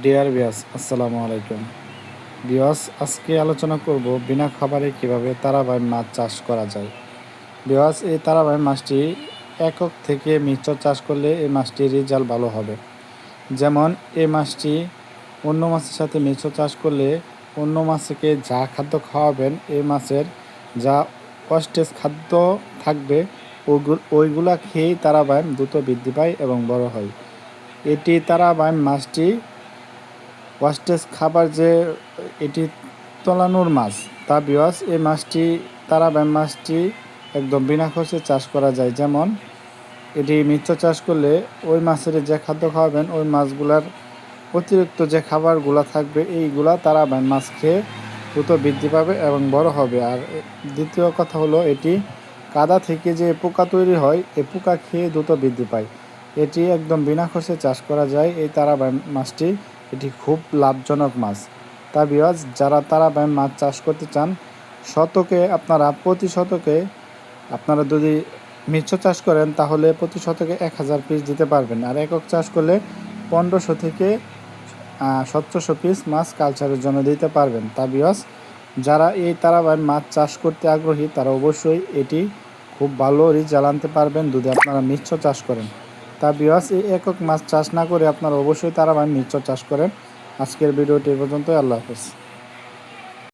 Deer বিয়াস, আসসালামু আলাইকুম। বিয়াস, আজকে আলোচনা করব বিনা খাবারে কিভাবে তারাবাই মাছ চাষ করা যায়। বিয়াস, এই তারাবাই মাছটি একক থেকে মিশ্র চাষ করলে এই মাছটির রেজাল্ট ভালো হবে। যেমন এই মাছটি অন্য মাছের সাথে মিশ্র চাষ করলে অন্য মাছকে যা খাদ্য খাওয়াবেন এই মাছের যা অস্টেজ খাদ্য থাকবে ওইগুলা খেয়েই তারাবাই দ্রুত বৃদ্ধি পায় এবং বড় হয়। এটি তারাবাই মাছটি ওয়াস্টেজ খাবার যে এটি তলানোর মাছ তা বিয়াস, এই মাছটি তারাবাই মাছটি একদম বিনা খরচে চাষ করা যায়। যেমন এটি মিশ্র চাষ করলে ওই মাছের যে খাদ্য খাওয়াবেন ওই মাছগুলার অতিরিক্ত যে খাবারগুলো থাকবে এইগুলা তারাবাই মাছ খেয়ে দ্রুত বৃদ্ধি পাবে এবং বড় হবে। আর দ্বিতীয় কথা হলো, এটি কাদা থেকে যে পোকা তৈরি হয় এই পোকা খেয়ে দ্রুত বৃদ্ধি পায়। এটি একদম বিনা খরচে চাষ করা যায় এই তারাবাই মাছটি। এটি খুব লাভজনক মাছ। তা বিয়াজ, যারা তারাবাই মাছ চাষ করতে চান প্রতি শতকে আপনারা যদি মিশ্র চাষ করেন তাহলে প্রতি শতকে 1000 পিস দিতে পারবেন। আর একক চাষ করলে 1500 থেকে 1700 পিস মাছ কালচারের জন্য দিতে পারবেন। তা বিয়াজ, যারা এই তারাবাই মাছ চাষ করতে আগ্রহী তারা অবশ্যই এটি খুব ভালো রেজাল্ট আনতে পারবেন যদি আপনারা মিশ্র চাষ করেন। তা বিয়াজ, এই একক মাছ চাষ না করে আপনারা অবশ্যই তারাবাই মিশ্র চাষ করেন। আজকের ভিডিওটি এ পর্যন্তই। আল্লাহ হাফেজ।